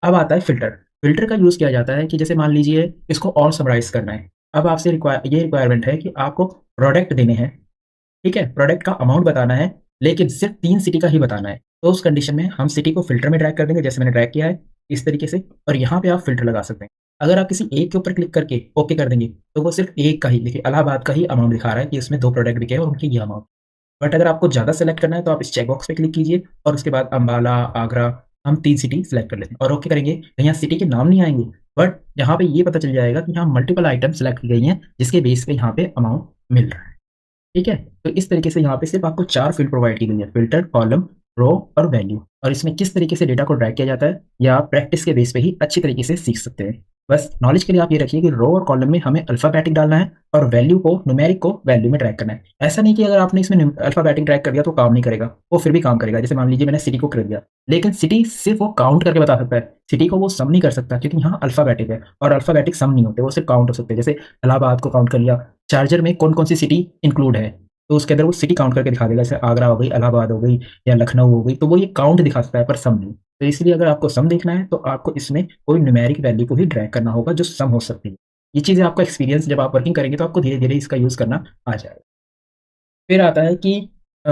अब आता है फ़िल्टर। फ़िल्टर का यूज़ किया जाता है कि जैसे मान लीजिए इसको और समराइज़ करना है। अब आपसे ये रिक्वायरमेंट है कि आपको प्रोडक्ट देने हैं, ठीक है? प्रोडक्ट का अमाउंट बताना है, लेकिन सिर्फ़ 3 सिटी का ही बताना है। तो उस कंडीशन में हम सिटी को फ़िल्टर में ड्रैग कर देंगे, जैसे मैंने ड्रैग किया है, इस तरीके से और यहाँ पे आप फ़िल्टर लगा सकते हैं। अगर आप किसी एक के ऊपर क्लिक करके ओके कर देंगे, तो वो सिर्फ़ एक का ही देखिए इलाहाबाद का ही अमाउंट दिखा रहा है कि इसमें 2 प्रोडक्ट बिके हैं और उनकी ये अमाउंट। बट अगर आपको ज़्यादा सेलेक्ट करना है तो आप इस चेक बॉक्स पे क्लिक कीजिए और उसके बाद अम्बाला, आगरा हम 3 सिटी सेलेक्ट कर लेते हैं और ओके करेंगे। तो यहाँ सिटी के नाम नहीं आएँगे, बट यहाँ पे ये पता चल जाएगा कि यहाँ मल्टीपल आइटम सेलेक्ट की गई हैं, जिसके बेस पे यहाँ पे अमाउंट मिल रहा है। ठीक है? तो इस तरीके से यहाँ पे सिर्फ़ आपको 4 फ़ील्ड प्रोवाइड की गई है, फ़िल्टर, कॉलम, रो और वैल्यू और इसमें किस तरीके से डेटा को ड्रैग किया जाता है, या आप प्रैक्टिस के बेस पे ही अच्छी तरीके से सीख सकते हैं। बस नॉलेज के लिए आप ये रखिए कि रो और कॉलम में हमें अल्फ़ाबेटिक डालना है और वैल्यू को, न्यूमेरिक को वैल्यू में ड्रैग करना है। ऐसा नहीं कि अगर आपने इसमें अल्फ़ाबेटिक ड्रैग कर दिया तो काम नहीं करेगा, वो फिर भी काम करेगा। जैसे मान लीजिए मैंने सिटी को कर दिया, लेकिन सिटी सिर्फ़ वो काउंट करके बता सकता है, सिटी को वो सम नहीं कर सकता क्योंकि यहाँ अल्फ़ाबेटिक है और अल्फ़ाबेटिक सम नहीं होते, वो सिर्फ़ काउंट हो सकते हैं। जैसे इलाहाबाद को काउंट कर लिया, चार्जर में कौन-कौन सी सिटी इंक्लूड है, तो उसके अंदर वो सिटी काउंट करके दिखा देगा, जैसे आगरा हो गई, इलाहाबाद हो गई या लखनऊ हो गई, तो वो ये काउंट दिखा सकता है पर सम नहीं। तो इसलिए अगर आपको सम देखना है तो आपको इसमें कोई न्यूमेरिक वैल्यू को ही ड्रैग करना होगा जो सम हो सकती है। ये चीज़ें आपका एक्सपीरियंस जब आप वर्किंग करेंगे तो आपको धीरे-धीरे इसका यूज़ करना आ जाएगा। फिर आता है कि अ,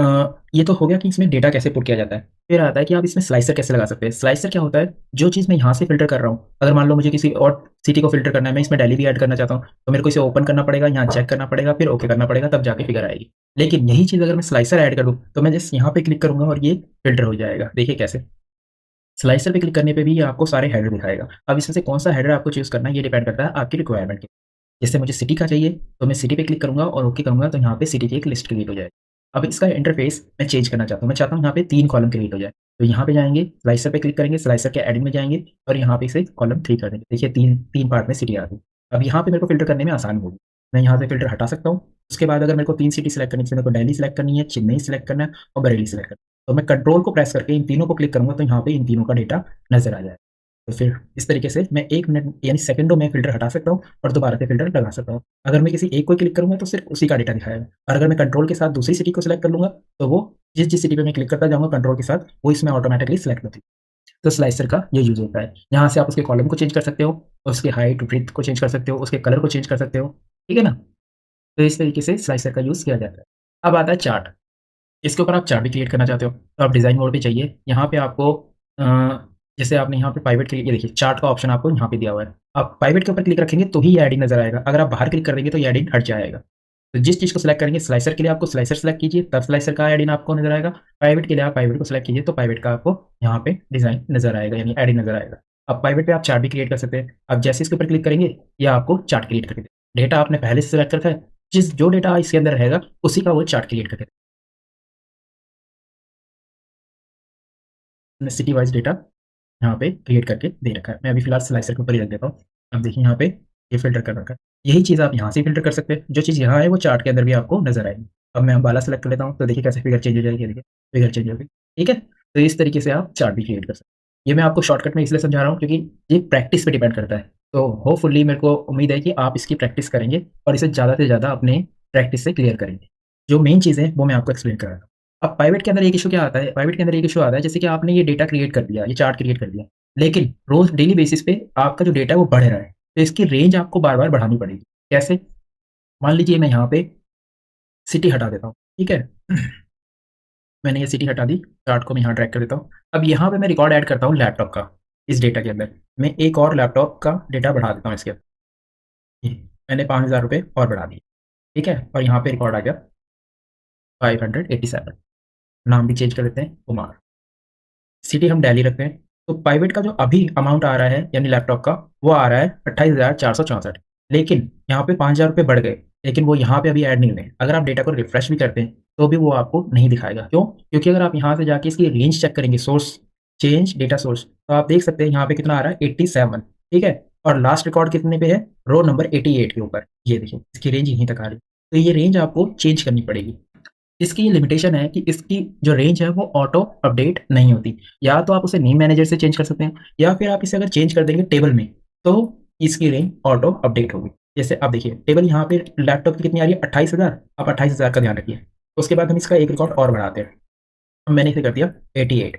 ये तो हो गया कि इसमें डेटा कैसे पुट किया जाता है। फिर आता है कि आप इसमें स्लाइसर कैसे लगा सकते हैं। स्लाइसर क्या होता है, जो चीज़ मैं यहाँ से फ़िल्टर कर रहा हूँ, अगर मान लो मुझे किसी और सिटी को फ़िल्टर करना है, मैं इसमें दिल्ली भी ऐड करना चाहता हूँ, तो मेरे को इसे ओपन करना पड़ेगा, यहाँ चेक करना पड़ेगा, फिर ओके करना पड़ेगा, तब जाके फिगर आएगी। लेकिन यही चीज़ अगर मैं स्लाइसर ऐड कर दूँ, तो मैं जस्ट यहाँ पे क्लिक करूँगा और ये फ़िल्टर हो जाएगा। देखिए कैसे? स्लाइसर पे क्लिक करने पे भी ये आपको सारे हेडर दिखाएगा। अब इसमें से कौन-सा हेडर आपको चूज़ करना है, ये डिपेंड करता है आपकी रिक्वायरमेंट के। जैसे मुझे सिटी का चाहिए, तो मैं सिटी पे क्लिक करूँगा और ओके करूँगा, तो यहाँ पे सिटी की एक लिस्ट क्रिएट हो जाएगी। अब इसका इंटरफ़ेस मैं चेंज करना चाहता हूँ। मैं चाहता हूँ यहाँ पे 3 कॉलम क्रिएट हो जाए। तो यहाँ पे जाएँगे, स्लाइसर पे क्लिक करेंगे, स्लाइसर के एडिट में जाएँगे और यहाँ पे इसे कॉलम 3 कर देंगे। देखिए 3 पार्ट में सिटी आ गई। अब यहाँ पे मेरे को फ़िल्टर करने में आसानी होगी। मैं यहाँ से फ़िल्टर हटा सकता हूँ। उसके बाद अगर मेरे को 3 सिटी सेलेक्ट करनी है, जैसे मेरे को दिल्ली सेलेक्ट करनी है, चेन्नई सेलेक्ट करना है और बरेली सेलेक्ट करना है। तो मैं कंट्रोल को प्रेस करके इन तीनों को क्लिक करूँगा, तो यहाँ पे इन तीनों का डेटा नज़र आ जाएगा। तो फिर इस तरीके से मैं 1 मिनट यानी सेकंडों में फ़िल्टर हटा सकता हूँ और दोबारा से फ़िल्टर लगा सकता हूँ। अगर मैं किसी एक को क्लिक करूँगा तो सिर्फ़ उसी का डेटा दिखाएगा और अगर मैं कंट्रोल के साथ दूसरी सिटी को सेलेक्ट कर लूँगा, तो वो जिस-जिस सिटी पे मैं क्लिक करता जाऊँगा कंट्रोल के साथ, वो इसमें ऑटोमैटिकली सेलेक्ट होती है। तो स्लाइसर का ये यूज़ होता है। यहाँ से आप उसके कॉलम को चेंज कर सकते हो, उसकी हाइट, विड्थ को चेंज कर सकते हो, उसके कलर को चेंज कर सकते हो। ठीक है ना? तो इस तरीके से स्लाइसर का यूज़ किया जाता है। अब आता है चार्ट। इसके ऊपर आप चार्ट भी क्रिएट करना चाहते हो, तो आप डिज़ाइन मोड पे जाइए। यहाँ पे आपको जैसे आपने यहाँ पे पाइवट के लिए ये देखिए चार्ट का ऑप्शन आपको यहाँ पे दिया हुआ है। आप पाइवट के ऊपर क्लिक रखेंगे तो ही ये हेडिंग नज़र आएगा। अगर आप बाहर क्लिक कर देंगे तो ये हेडिंग हट जाएगा। तो जिस चीज़ को सिलेक्ट करेंगे स्लाइसर के लिए आपको स्लाइसर सेलेक्ट कीजिए, तब स्लाइसर का हेडिंग आपको नज़र आएगा। पाइवट के लिए आप पाइवट को सिलेक्ट कीजिए, तो पाइवट का आपको यहाँ पे डिज़ाइन नज़र आएगा, यानी हेडिंग नज़र आएगा। अब पाइवट पे आप चार्ट भी क्रिएट कर सकते हैं। अब जैसे इसके ऊपर क्लिक करेंगे, ये आपको चार्ट क्रिएट करके देगा। डेटा आपने पहले से सिलेक्ट रखा है, जो डेटा इसके अंदर रहेगा, उसी का वो चार्ट क्रिएट करके देगा। सिटी वाइज़ डेटा यहाँ पे क्रिएट करके दे रखा है। मैं अभी फ़िलहाल स्लाइसर के ऊपर ही रख देता हूँ। अब देखिए यहाँ पे ये फ़िल्टर कर रखा है। यही चीज़ आप यहाँ से फ़िल्टर कर सकते हैं। जो चीज़ यहाँ है वो चार्ट के अंदर भी आपको नज़र आएगी। अब मैं अम्बाला सेलेक्ट कर लेता हूँ, तो देखिए कैसे फ़िगर चेंज हो जाएगी, ये देखिए फ़िगर चेंज हो गई। ठीक है? तो इस तरीके से आप चार्ट भी क्रिएट कर सकते हैं। ये मैं आपको शॉर्टकट में इसलिए समझा रहा हूँ क्योंकि ये प्रैक्टिस पे डिपेंड करता है। तो होपफुली मेरे को उम्मीद है कि आप इसकी प्रैक्टिस करेंगे और इसे ज़्यादा से ज़्यादा अपने प्रैक्टिस से क्लियर करेंगे। जो मेन चीज़ है वो मैं आपको एक्सप्लेन कर रहा था। अब पाइवट के अंदर एक इश्यू क्या आता है, पाइवट के अंदर एक इश्यू आता है जैसे कि आपने ये डेटा क्रिएट कर दिया, ये चार्ट क्रिएट कर दिया। लेकिन रोज़ डेली बेसिस पे आपका जो डेटा है वो बढ़ रहा है। तो इसकी रेंज आपको बार-बार बढ़ानी पड़ेगी। कैसे? मान लीजिए मैं यहाँ पे सिटी हटा देता हूँ, ठीक है? मैंने ये सिटी हटा दी, चार्ट को मैं यहाँ ड्रैग कर देता हूँ। अब यहाँ पे मैं रिकॉर्ड ऐड करता हूँ लैपटॉप का, इस डेटा के अंदर। मैं एक और लैपटॉप का डेटा बढ़ा देता हूँ इसके अंदर। ये मैंने ₹5000 और बढ़ा दिए, ठीक है? और यहाँ पे रिकॉर्ड आ गया 587। नाम भी चेंज कर देते हैं कुमार। सिटी हम दिल्ली रखते हैं। तो प्राइवेट का जो अभी अमाउंट आ रहा है यानी लैपटॉप का, वो आ रहा है 28,464। लेकिन यहाँ पे ₹5000 बढ़ गए, लेकिन वो यहाँ पे अभी ऐड नहीं हुए। अगर आप डेटा को रिफ्रेश भी करते हैं, तो भी वो आपको नहीं दिखाएगा। क्यों? क्योंकि अगर आप यहाँ से जाके इसकी रेंज चेक करेंगे, सोर्स चेंज डेटा सोर्स, तो आप देख सकते हैं यहाँ पे कितना आ रहा है 87, ठीक है? और लास्ट रिकॉर्ड कितने पे है? रो नंबर 88 के ऊपर। ये देखिए, इसकी रेंज यहीं तक आ रही है। तो ये रेंज आपको चेंज करनी पड़ेगी। इसकी ये लिमिटेशन है कि इसकी जो रेंज है वो ऑटो अपडेट नहीं होती। या तो आप उसे नेम मैनेजर से चेंज कर सकते हैं या फिर आप इसे अगर चेंज कर देंगे टेबल में, तो इसकी रेंज ऑटो अपडेट होगी। जैसे अब देखिए टेबल यहाँ पे लैपटॉप की कितनी आ रही है 28,000, आप 28,000 का ध्यान रखिए। उसके बाद हम इसका एक रिकॉर्ड और बढ़ाते हैं। अब मैंने इसे कर दिया 88।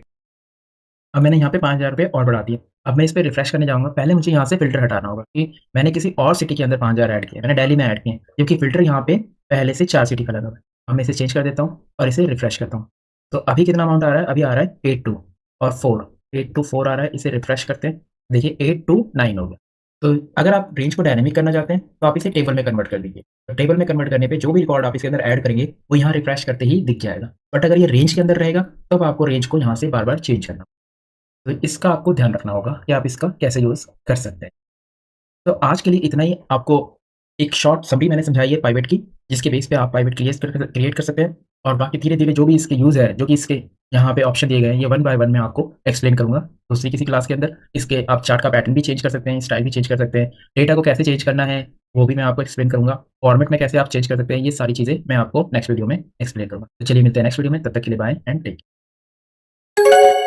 अब मैंने यहाँ पे ₹5000 और बढ़ा दिए। अब मैं इस पे रिफ्रेश करने जाऊँगा, पहले मुझे यहाँ से फ़िल्टर हटाना होगा कि मैंने किसी और सिटी के अंदर 5000 ऐड किए, मैंने दिल्ली में ऐड किए हैं, क्योंकि फ़िल्टर यहाँ पे पहले से 4 सिटी का लगा हुआ है। अब मैं इसे चेंज कर देता हूँ और इसे रिफ्रेश करता हूँ। तो अभी कितना अमाउंट आ रहा है? अभी आ रहा है 82 और 4, 824 आ रहा है, इसे रिफ्रेश करते हैं। देखिए 829 हो गया। तो अगर आप रेंज को डायनामिक करना चाहते हैं, तो आप इसे टेबल में कन्वर्ट कर दीजिए। तो टेबल में कन्वर्ट करने पे जो भी रिकॉर्ड आप इसके अंदर ऐड करेंगे, वो यहाँ रिफ्रेश करते ही दिख जाएगा। बट अगर ये रेंज के अंदर रहेगा, तब आपको रेंज को यहाँ से बार-बार चेंज करना। तो इसका आपको ध्यान रखना होगा कि आप इसका कैसे यूज़ कर सकते हैं। तो आज के लिए इतना ही। आपको एक शॉर्ट समरी मैंने समझाई है पाइवट की, जिसके बेस पे आप पाइवट क्रिएट कर सकते हैं और बाकी धीरे-धीरे जो भी इसके यूज़ है, जो कि इसके यहाँ पे ऑप्शन दिए गए हैं, ये वन बाय वन मैं आपको एक्सप्लेन करूँगा दूसरी किसी क्लास के अंदर। इसके आप चार्ट का पैटर्न भी चेंज कर सकते हैं, स्टाइल भी चेंज कर सकते हैं, डेटा को कैसे चेंज करना है, वो भी मैं आपको एक्सप्लेन करूँगा। फॉर्मेट में कैसे आप चेंज कर सकते हैं, ये सारी चीज़ें मैं आपको नेक्स्ट वीडियो में एक्सप्लेन करूँगा। तो चलिए मिलते हैं नेक्स्ट वीडियो में, तब तक के लिए बाय एंड टेक केयर।